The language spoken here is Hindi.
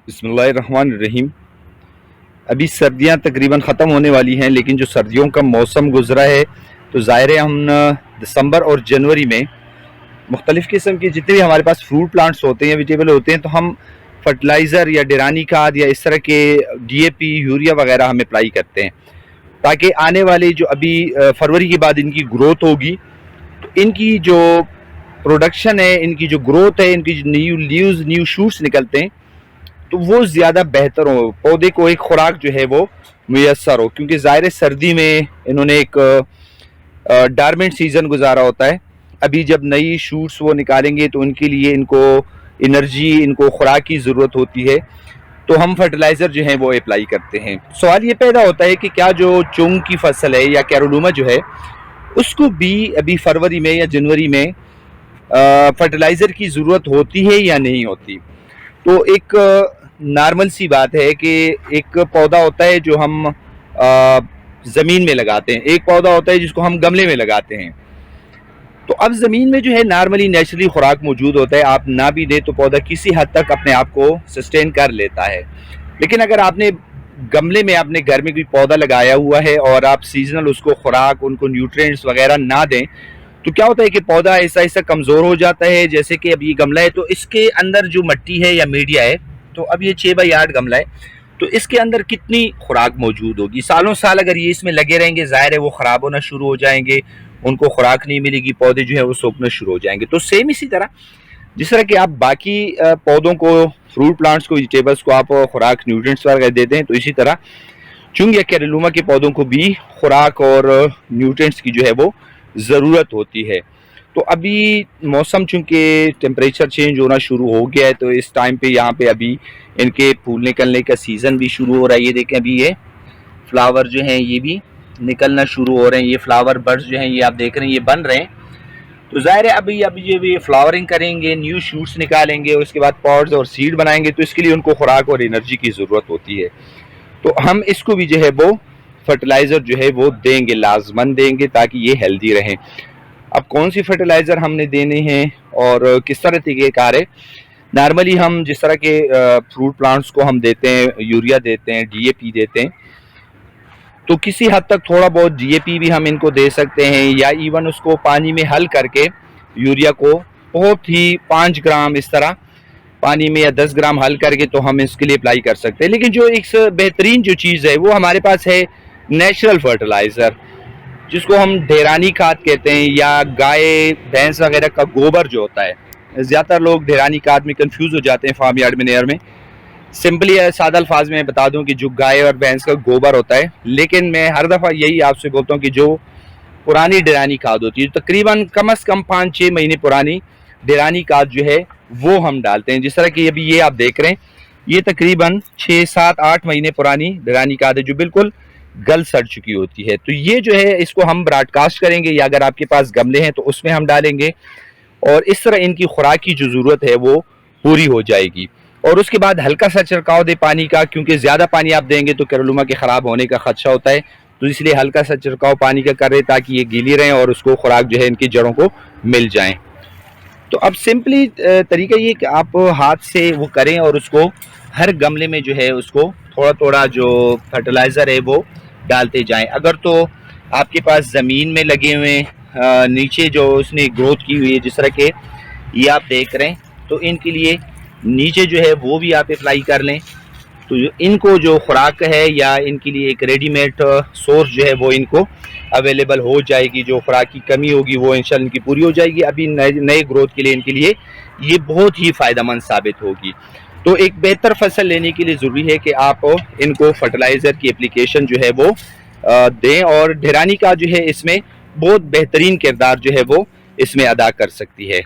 बिस्मिल्लाहिर्रहमानिर्रहीम। अभी सर्दियां तकरीबन ख़त्म होने वाली हैं, लेकिन जो सर्दियों का मौसम गुजरा है तो ज़ाहिर है हम दिसंबर और जनवरी में मुख्तलिफ़ किस्म के जितने भी हमारे पास फ्रूट प्लांट्स होते हैं, वेजिटेबल होते हैं, तो हम फर्टिलाइज़र या डेरानी खाद या इस तरह के डीएपी यूरिया वगैरह हम अप्लाई करते हैं, ताकि आने वाले जो अभी फरवरी के बाद इनकी ग्रोथ होगी तो इनकी जो प्रोडक्शन है, इनकी जो ग्रोथ है, इनकी जो न्यू लीव्स न्यू शूट्स निकलते हैं तो वो ज़्यादा बेहतर हो, पौधे को एक खुराक जो है वो मुयस्सर हो। क्योंकि ज़ाहिर सर्दी में इन्होंने एक डार्मेंट सीज़न गुजारा होता है। अभी जब नई शूट्स वो निकालेंगे तो उनके लिए इनको एनर्जी, इनको खुराक की ज़रूरत होती है, तो हम फर्टिलाइज़र जो है वो अप्लाई करते हैं। सवाल ये पैदा होता है कि क्या जो चुंग की फसल है या कैरोलूमा जो है उसको भी अभी फरवरी में या जनवरी में फर्टिलाइज़र की ज़रूरत होती है या नहीं होती। तो एक नॉर्मल सी बात है कि एक पौधा होता है जो हम ज़मीन में लगाते हैं, एक पौधा होता है जिसको हम गमले में लगाते हैं। तो अब ज़मीन में जो है नॉर्मली नेचुरली खुराक मौजूद होता है, आप ना भी दें तो पौधा किसी हद तक अपने आप को सस्टेन कर लेता है। लेकिन अगर आपने गमले में अपने घर में कोई पौधा लगाया हुआ है और आप सीजनल उसको खुराक, उनको न्यूट्रिएंट्स वगैरह ना दें, तो क्या होता है कि पौधा ऐसा ऐसा कमज़ोर हो जाता है। जैसे कि अब ये गमला है तो इसके अंदर जो मिट्टी है या मीडिया है, तो अब ये 6x8 गमला है, तो इसके अंदर कितनी खुराक मौजूद होगी। सालों साल अगर ये इसमें लगे रहेंगे, ज़ाहिर है वो ख़राब होना शुरू हो जाएंगे, उनको खुराक नहीं मिलेगी, पौधे जो है वो सूखना शुरू हो जाएंगे। तो सेम इसी तरह जिस तरह कि आप बाकी पौधों को, फ्रूट प्लांट्स को, वेजिटेबल्स को आप खुराक न्यूट्रिएंट्स वगैरह देते हैं, तो इसी तरह चुंग या कैरोलूमा के पौधों को भी खुराक और न्यूट्रिएंट्स की जो है वो ज़रूरत होती है। तो अभी मौसम चूँकि टेम्परेचर चेंज होना शुरू हो गया है, तो इस टाइम पे यहाँ पे अभी इनके फूल निकलने का सीज़न भी शुरू हो रहा है। ये देखें, अभी ये फ्लावर जो हैं ये भी निकलना शुरू हो रहे हैं। ये फ्लावर बर्ड्स जो हैं ये आप देख रहे हैं, ये बन रहे हैं। तो ज़ाहिर है अभी अभी ये भी फ्लावरिंग करेंगे, न्यू शूट्स निकालेंगे और उसके बाद पॉड्स और सीड बनाएंगे, तो इसके लिए उनको खुराक और एनर्जी की ज़रूरत होती है। तो हम इसको भी जो है वो फर्टिलाइज़र जो है वो देंगे, लाजमन देंगे, ताकि ये हेल्दी रहें। अब कौन सी फर्टिलाइज़र हमने देने हैं और किस तरह तरीक़ेकार है, नॉर्मली हम जिस तरह के फ्रूट प्लांट्स को हम देते हैं, यूरिया देते हैं, डीएपी देते हैं, तो किसी हद तक थोड़ा बहुत डीएपी भी हम इनको दे सकते हैं, या इवन उसको पानी में हल करके यूरिया को बहुत ही 5 ग्राम इस तरह पानी में या 10 ग्राम हल करके तो हम इसके लिए अप्लाई कर सकते हैं। लेकिन जो एक बेहतरीन जो चीज़ है वो हमारे पास है नेचुरल फर्टिलाइज़र, जिसको हम ढेरानी खाद कहते हैं, या गाय भैंस वगैरह का गोबर जो होता है। ज़्यादातर लोग ढेरानी खाद में कंफ्यूज हो जाते हैं फार्म यार्ड मैन्योर में। सिंपली सादा अल्फाज में बता दूं कि जो गाय और भैंस का गोबर होता है, लेकिन मैं हर दफ़ा यही आपसे बोलता हूँ कि जो पुरानी ढेरानी खाद होती है, तकरीबन कम से कम 5-6 महीने पुरानी ढेरानी खाद जो है वो हम डालते हैं। जिस तरह की अभी ये आप देख रहे हैं, ये तकरीबन 6-7-8 महीने पुरानी ढेरानी खाद है जो बिल्कुल गल सड़ चुकी होती है। तो ये जो है इसको हम ब्रॉडकास्ट करेंगे, या अगर आपके पास गमले हैं तो उसमें हम डालेंगे, और इस तरह इनकी खुराक की जो ज़रूरत है वो पूरी हो जाएगी। और उसके बाद हल्का सा छिड़काव दे पानी का, क्योंकि ज़्यादा पानी आप देंगे तो कैरोलूमा के ख़राब होने का खदशा होता है, तो इसलिए हल्का सा छिड़काव पानी का करें ताकि ये गीली रहें और उसको खुराक जो है इनकी जड़ों को मिल जाए। तो अब सिंपली तरीका ये कि आप हाथ से वो करें और उसको हर गमले में जो है उसको थोड़ा थोड़ा जो फर्टिलाइज़र है वो डालते जाएं। अगर तो आपके पास ज़मीन में लगे हुए नीचे जो उसने ग्रोथ की हुई है, जिस तरह के ये आप देख रहे हैं, तो इनके लिए नीचे जो है वो भी आप अप्लाई कर लें, तो इनको जो खुराक है या इनके लिए एक रेडीमेड सोर्स जो है वो इनको अवेलेबल हो जाएगी। जो खुराक की कमी होगी वो इंशाल्लाह इनकी पूरी हो जाएगी। अभी नए ग्रोथ के लिए इनके लिए ये बहुत ही फ़ायदेमंद साबित होगी। तो एक बेहतर फसल लेने के लिए ज़रूरी है कि आप इनको फर्टिलाइज़र की एप्लीकेशन जो है वो दें, और ढेरानी का जो है इसमें बहुत बेहतरीन किरदार जो है वो इसमें अदा कर सकती है।